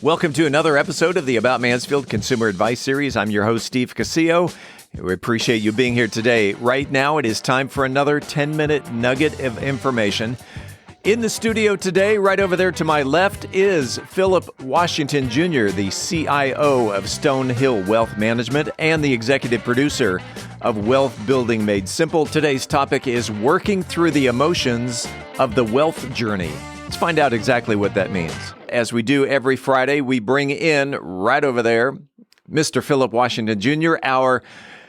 Welcome to another episode of the About Mansfield Consumer Advice Series. I'm your host, Steve Casillo. We appreciate you being here today. Right now, it is time for another 10-minute nugget of information. In the studio today, right over there to my left, is Phillip Washington Jr., the CIO of Stonehill Wealth Management and the executive producer of Wealth Building Made Simple. Today's topic is working through the emotions of the wealth journey. Let's find out exactly what that means. As we do every Friday, we bring in, right over there, Mr. Phillip Washington Jr., our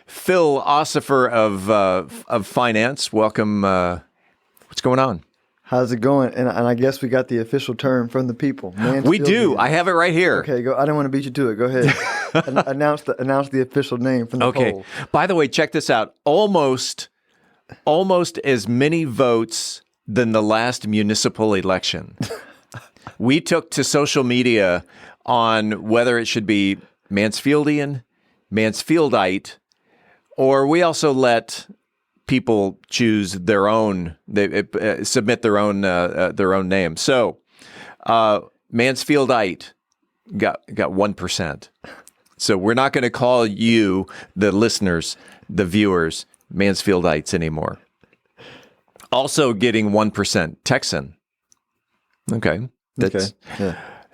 philosopher of finance. Welcome. What's going on? How's it going? And I guess we got the official term from the people. We do. I have it right here. Okay, go. I didn't want to beat you to it. Go ahead. Announce the official name from the poll. By the way, check this out. Almost as many votes than the last municipal election. We took to social media on whether it should be Mansfieldian, Mansfieldite, or we also let people choose their own, submit their own name. So, Mansfieldite got 1%. So we're not going to call you, the listeners, the viewers, Mansfieldites anymore. Also getting 1%, Texan. Okay. That's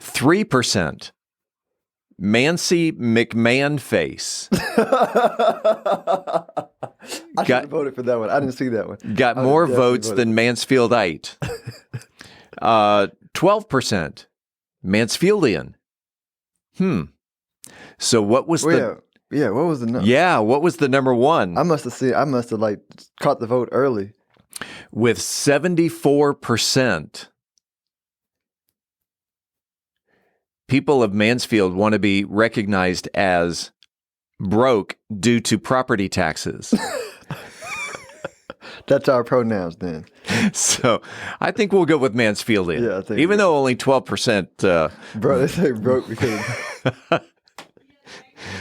3%. Mancy McMahon face. I should have voted for that one. I didn't see that one. Got more votes than Mansfieldite. 12%. Mansfieldian. So what was what was the number? Yeah, what was the number one? I must have like caught the vote early. With 74%. People of Mansfield want to be recognized as broke due to property taxes. That's our pronouns then. So I think we'll go with Mansfieldian. Yeah, I think even though only 12%. Bro, they say broke because.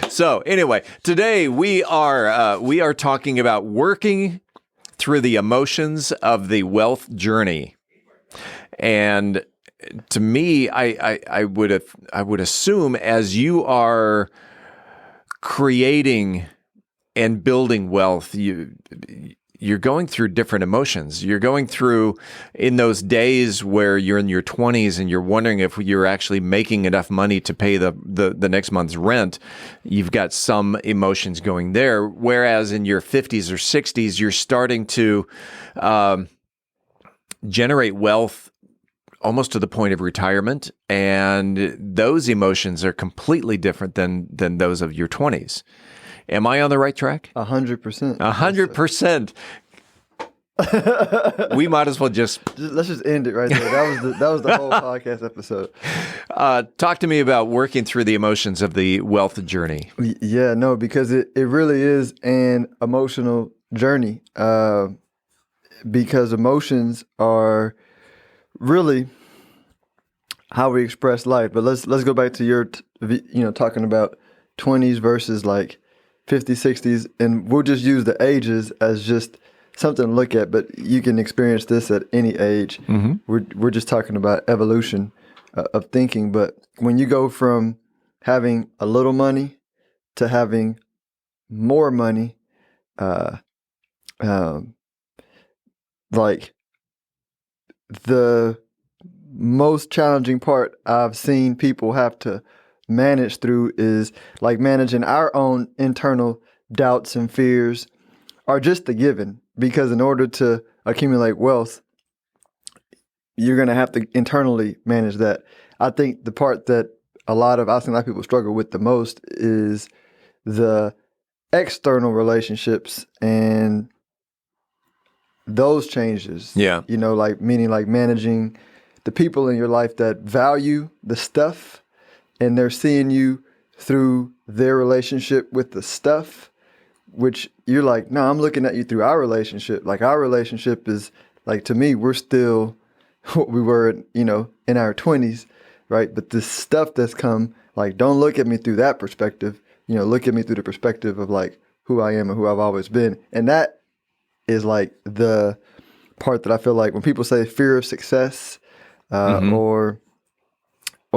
So anyway, today we are talking about working through the emotions of the wealth journey, and to me, I would assume as you are creating and building wealth, you're going through different emotions. You're going through in those days where you're in your 20s and you're wondering if you're actually making enough money to pay the next month's rent. You've got some emotions going there. Whereas in your 50s or 60s, you're starting to generate wealth almost to the point of retirement, and those emotions are completely different than those of your 20s. Am I on the right track? 100%. 100%. We might as well let's just end it right there. That was the whole podcast episode. Talk to me about working through the emotions of the wealth journey. Yeah, no, because it really is an emotional journey. Because emotions are really how we express life. But let's go back to your talking about 20s versus like 50s, 60s, and we'll just use the ages as just something to look at, but you can experience this at any age. Mm-hmm. We're just talking about evolution of thinking. But when you go from having a little money to having more money, like the most challenging part I've seen people have to manage through is like managing our own internal doubts and fears are just a given, because in order to accumulate wealth, you're going to have to internally manage that. I think the part that I've seen a lot of people struggle with the most is the external relationships and those changes. Yeah. Like meaning like managing the people in your life that value the stuff, and they're seeing you through their relationship with the stuff, which you're like, no, I'm looking at you through our relationship. Like our relationship is like, to me, we're still what we were, in our 20s, right? But the stuff that's come, like, don't look at me through that perspective. Look at me through the perspective of like who I am and who I've always been. And that is like the part that I feel like when people say fear of success, or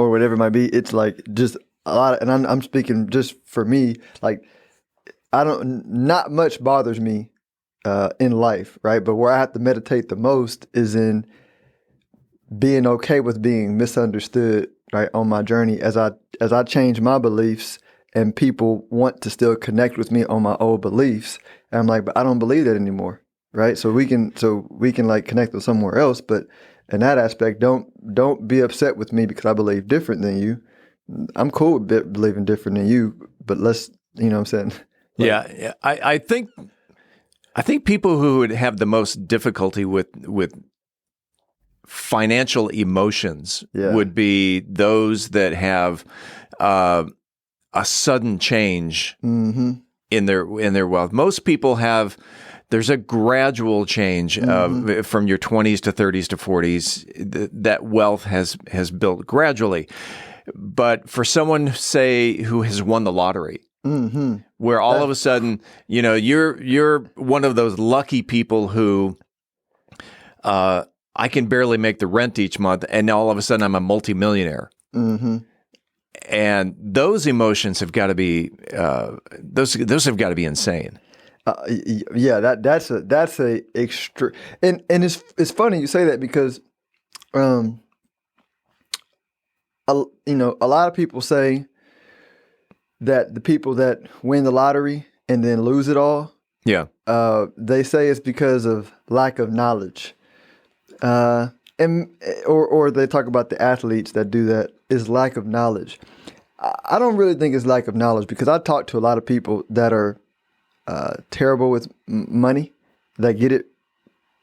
or whatever it might be. It's like just a lot of, and I'm speaking just for me, like not much bothers me in life, right? But where I have to meditate the most is in being okay with being misunderstood, right, on my journey as I change my beliefs and people want to still connect with me on my old beliefs. And I'm like, but I don't believe that anymore, right? So we can like connect with somewhere else, but in that aspect, don't be upset with me because I believe different than you. I'm cool with believing different than you, but let's, you know what I'm saying? Yeah. I think people who would have the most difficulty with financial emotions would be those that have a sudden change in their wealth. Most people have. There's a gradual change from your 20s to 30s to 40s. That wealth has built gradually. But for someone, say, who has won the lottery, where all of a sudden, you know, you're one of those lucky people who I can barely make the rent each month, and now all of a sudden I'm a multimillionaire. And those emotions have got to be those have got to be insane. That's a extra, and it's funny you say that because, you know, a lot of people say that the people that win the lottery and then lose it all, they say it's because of lack of knowledge, and or they talk about the athletes that do that is lack of knowledge. I don't really think it's lack of knowledge because I talk to a lot of people that are terrible with money, that get it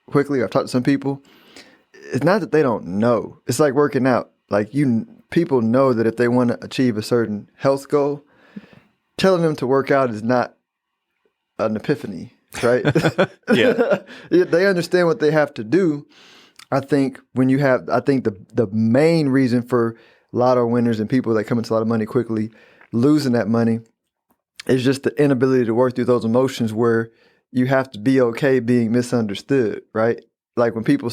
quickly. I've talked to some people. It's not that they don't know. It's like working out. Like people know that if they want to achieve a certain health goal, telling them to work out is not an epiphany, right? They understand what they have to do. I think the main reason for lotto winners and people that come into a lot of money quickly losing that money is just the inability to work through those emotions where you have to be okay being misunderstood, right? Like when people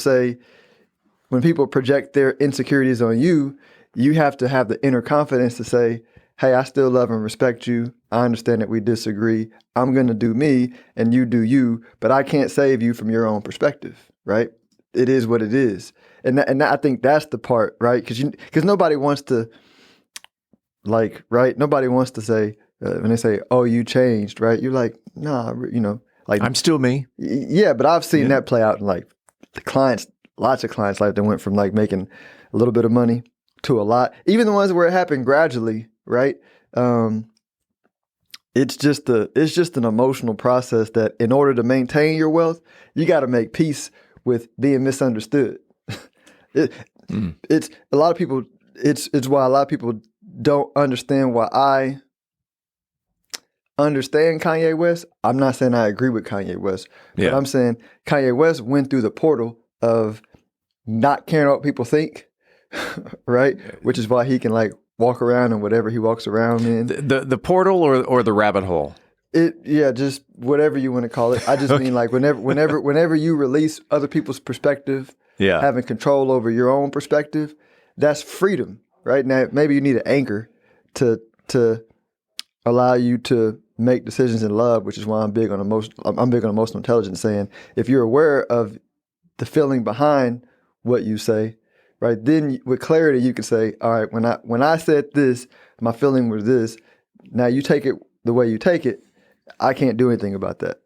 project their insecurities on you, you have to have the inner confidence to say, hey, I still love and respect you. I understand that we disagree. I'm going to do me and you do you, but I can't save you from your own perspective, right? It is what it is. And I think that's the part, right? Because nobody wants to, like, right? Nobody wants to say, when they say, oh, you changed, right? You're like, nah, you know, like. I'm still me. Yeah, but I've seen that play out in like the clients, lots of clients, like they went from like making a little bit of money to a lot. Even the ones where it happened gradually, right? It's just an emotional process that in order to maintain your wealth, you got to make peace with being misunderstood. It's a lot of people. It's why a lot of people don't understand why I understand Kanye West. I'm not saying I agree with Kanye West, but I'm saying Kanye West went through the portal of not caring what people think, right? Which is why he can like walk around in whatever he walks around in. The portal or the rabbit hole? Just whatever you want to call it. I just mean like whenever you release other people's perspective, having control over your own perspective, that's freedom, right? Now maybe you need an anchor to allow you to make decisions in love, which is why I'm big on emotional intelligence, saying if you're aware of the feeling behind what you say, right, then with clarity you can say, all right, when I said this, my feeling was this. Now you take it the way you take it. I can't do anything about that.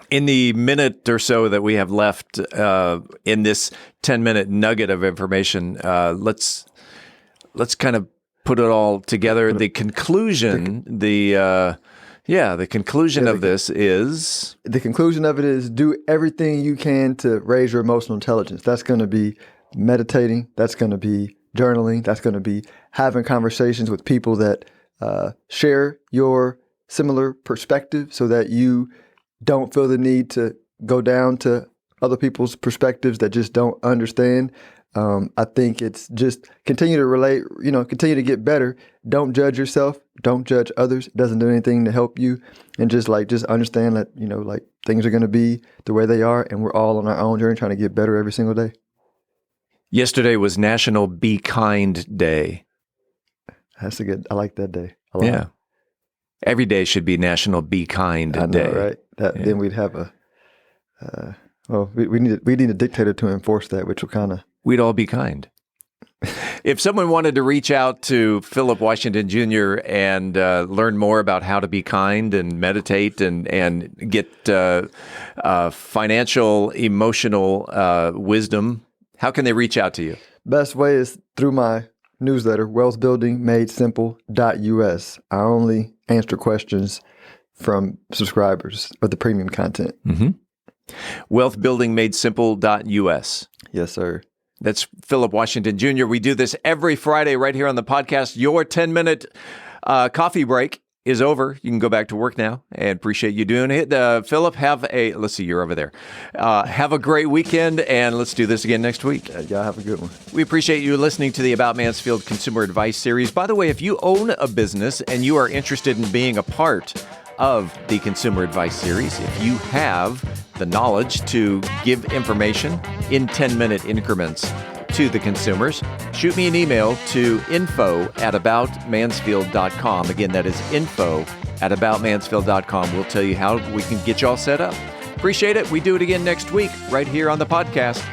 In the minute or so that we have left in this 10-minute nugget of information, let's kind of put it all together. The conclusion, the conclusion of this is? The conclusion of it is do everything you can to raise your emotional intelligence. That's going to be meditating. That's going to be journaling. That's going to be having conversations with people that share your similar perspective so that you don't feel the need to go down to other people's perspectives that just don't understand. I think it's just continue to relate, continue to get better. Don't judge yourself. Don't judge others. It doesn't do anything to help you. And just understand that, things are going to be the way they are. And we're all on our own journey trying to get better every single day. Yesterday was National Be Kind Day. That's a good. I like that day a lot. Yeah. Every day should be National Be Kind I know, Day. right? Then we'd have a. We need a dictator to enforce that, which will kind of. We'd all be kind. If someone wanted to reach out to Phillip Washington Jr. and learn more about how to be kind and meditate and get financial, emotional wisdom, how can they reach out to you? Best way is through my newsletter, wealthbuildingmadesimple.us. I only answer questions from subscribers of the premium content. Mm-hmm. Wealthbuildingmadesimple.us. Yes, sir. That's Phillip Washington Jr. We do this every Friday right here on the podcast. Your 10-minute coffee break is over. You can go back to work now, and appreciate you doing it. Phillip, let's see, you're over there. Have a great weekend, and let's do this again next week. Y'all have a good one. We appreciate you listening to the About Mansfield Consumer Advice Series. By the way, if you own a business and you are interested in being a part of the Consumer Advice Series, if you have the knowledge to give information in 10-minute increments to the consumers, shoot me an email to info@aboutmansfield.com. Again, that is info@aboutmansfield.com. We'll tell you how we can get you all set up. Appreciate it. We do it again next week right here on the podcast.